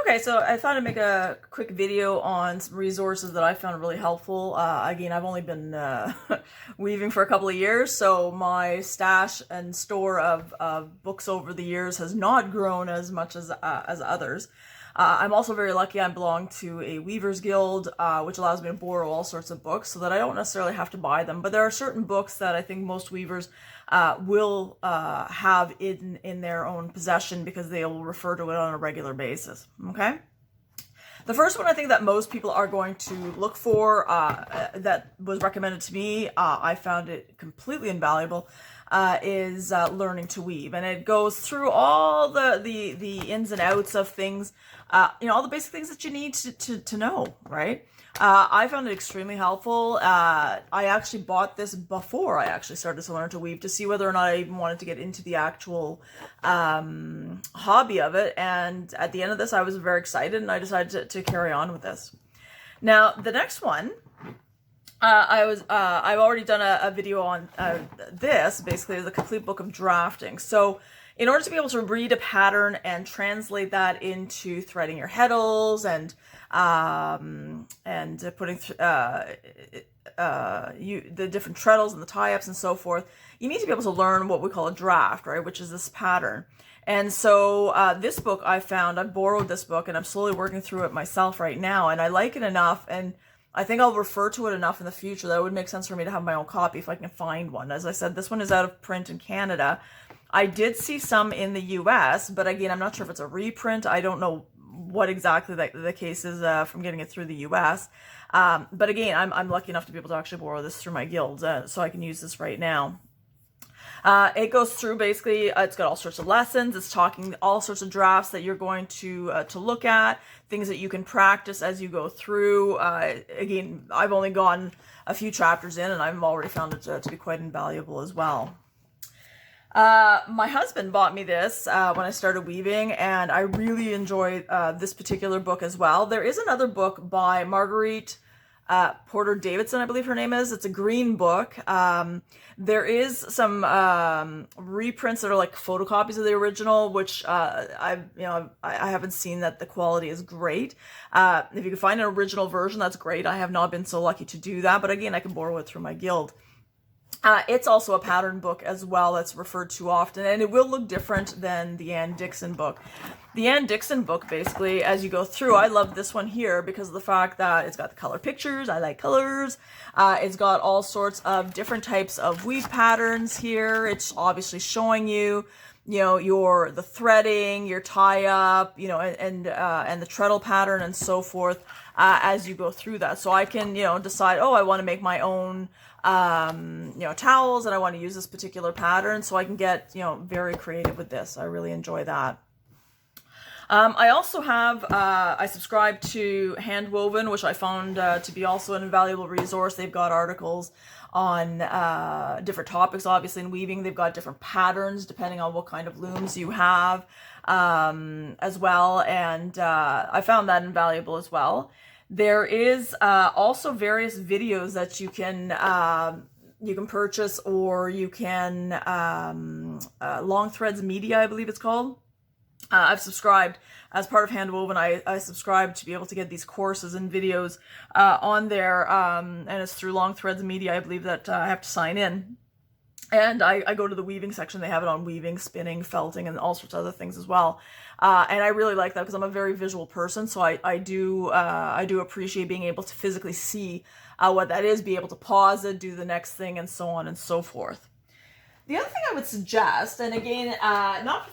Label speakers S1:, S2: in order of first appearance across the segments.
S1: Okay, so I thought I'd make a quick video on some resources that I found really helpful. Again, I've only been weaving for a couple of years, so my stash and store of books over the years has not grown as much as others. I'm also very lucky. I belong to a Weavers Guild, which allows me to borrow all sorts of books so that I don't necessarily have to buy them. But there are certain books that I think most weavers will have in their own possession because they will refer to it on a regular basis. Okay? The first one I think that most people are going to look for, that was recommended to me, I found it completely invaluable, is Learning to Weave. And it goes through all the ins and outs of things, all the basic things that you need to know, right? I found it extremely helpful. I actually bought this before I actually started to learn to weave to see whether or not I even wanted to get into the actual hobby of it. And at the end of this, I was very excited and I decided to carry on with this. Now, the next one, I've already done a video on this, basically the complete book of drafting. So in order to be able to read a pattern and translate that into threading your heddles and putting the different treadles and the tie-ups and so forth, you need to be able to learn what we call a draft, right, which is this pattern. And so this book I've borrowed this book and I'm slowly working through it myself right now, and I like it enough, and I think I'll refer to it enough in the future that it would make sense for me to have my own copy if I can find one. As I said, this one is out of print in Canada. I did see some in the US, but again, I'm not sure if it's a reprint. I don't know what exactly the case is from getting it through the US. But again, I'm lucky enough to be able to actually borrow this through my guild, so I can use this right now. It goes through basically, it's got all sorts of lessons. It's talking all sorts of drafts that you're going to look at, things that you can practice as you go through. Again, I've only gone a few chapters in and I've already found it to be quite invaluable as well. My husband bought me this when I started weaving, and I really enjoy this particular book as well. There is another book by Marguerite Porter Davidson, I believe her name is. It's a green book. There is some reprints that are like photocopies of the original, which I haven't seen that the quality is great. If you can find an original version, that's great. I have not been so lucky to do that, but again, I can borrow it through my guild. It's also a pattern book as well that's referred to often, and it will look different than the Anne Dixon book. The Anne Dixon book, basically, as you go through, I love this one here because of the fact that it's got the color pictures. I like colors. It's got all sorts of different types of weave patterns here. It's obviously showing you, the threading, your tie-up, and the treadle pattern and so forth as you go through that. So I can, decide, I want to make my own towels and I want to use this particular pattern, so I can get, very creative with this. I really enjoy that. I also have, I subscribe to Handwoven, which I found to be also an invaluable resource. They've got articles on different topics, obviously in weaving. They've got different patterns depending on what kind of looms you have as well, and I found that invaluable as well. There is also various videos that you can purchase, or you can Long Threads Media, I believe it's called. I've subscribed as part of Handwoven. I subscribe to be able to get these courses and videos on there, and it's through Long Threads Media, I believe, that I have to sign in. And I go to the weaving section. They have it on weaving, spinning, felting, and all sorts of other things as well. And I really like that because I'm a very visual person, so I do appreciate being able to physically see what that is, be able to pause it, do the next thing, and so on and so forth. The other thing I would suggest, and again, not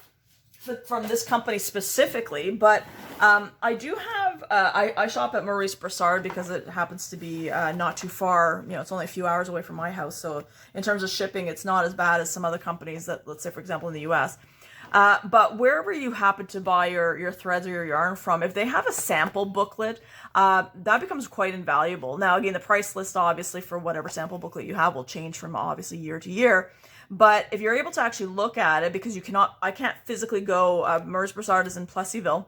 S1: from this company specifically, but I do have, I shop at Maurice Broussard because it happens to be not too far. It's only a few hours away from my house, so in terms of shipping, it's not as bad as some other companies that, let's say, for example, in the US. But wherever you happen to buy your threads or your yarn from, if they have a sample booklet, that becomes quite invaluable. Now, again, the price list, obviously, for whatever sample booklet you have will change from, obviously, year to year. But if you're able to actually look at it, because I can't physically go, Maurice Broussard is in Plessyville,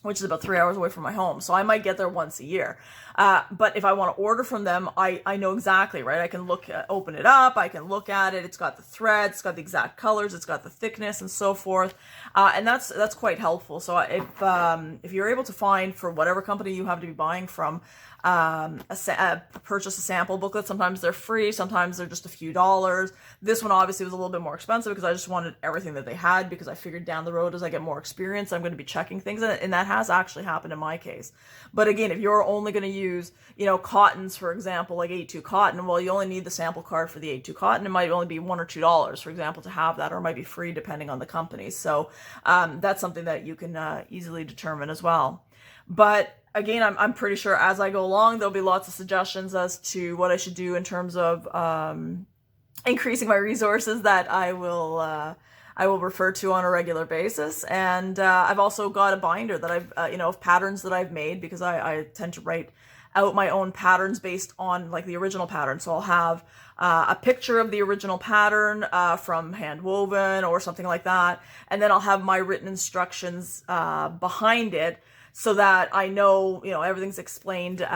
S1: which is about 3 hours away from my home. So I might get there once a year. But if I want to order from them, I know exactly, right? I can open it up, I can look at it. It's got the threads, it's got the exact colors, it's got the thickness and so forth. And that's quite helpful. So if you're able to find, for whatever company you have to be buying from, purchase a sample booklet. Sometimes they're free, sometimes they're just a few dollars. This one obviously was a little bit more expensive because I just wanted everything that they had, because I figured down the road as I get more experience, I'm going to be checking things, and that has actually happened in my case. But again, if you're only going to use, cottons, for example, like 82 cotton, well, you only need the sample card for the 82 cotton. It might only be $1 or $2, for example, to have that, or it might be free depending on the company. So that's something that you can easily determine as well. But again, I'm pretty sure as I go along, there'll be lots of suggestions as to what I should do in terms of increasing my resources that I will refer to on a regular basis. And I've also got a binder that I've, of patterns that I've made, because I tend to write out my own patterns based on like the original pattern. So I'll have a picture of the original pattern from hand woven or something like that. And then I'll have my written instructions behind it, so that I know, everything's explained in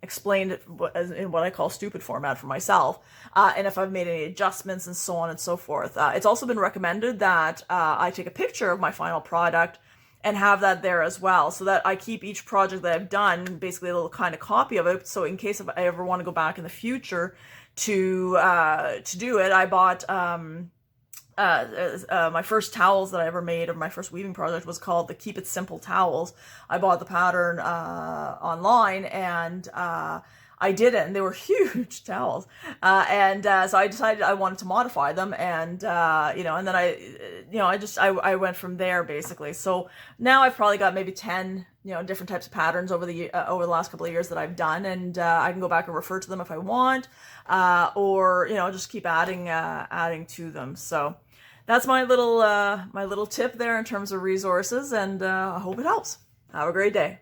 S1: what I call stupid format for myself, and if I've made any adjustments and so on and so forth. It's also been recommended that I take a picture of my final product and have that there as well, so that I keep each project that I've done, basically a little kind of copy of it. So in case if I ever want to go back in the future to do it, I bought my first towels that I ever made, or my first weaving project, was called the Keep It Simple towels. I bought the pattern online, and I did it, and they were huge towels. So I decided I wanted to modify them, and and then I went from there basically. So now I've probably got maybe 10 different types of patterns over the last couple of years that I've done, and I can go back and refer to them if I want, or just keep adding to them. So that's my little tip there in terms of resources, and I hope it helps. Have a great day.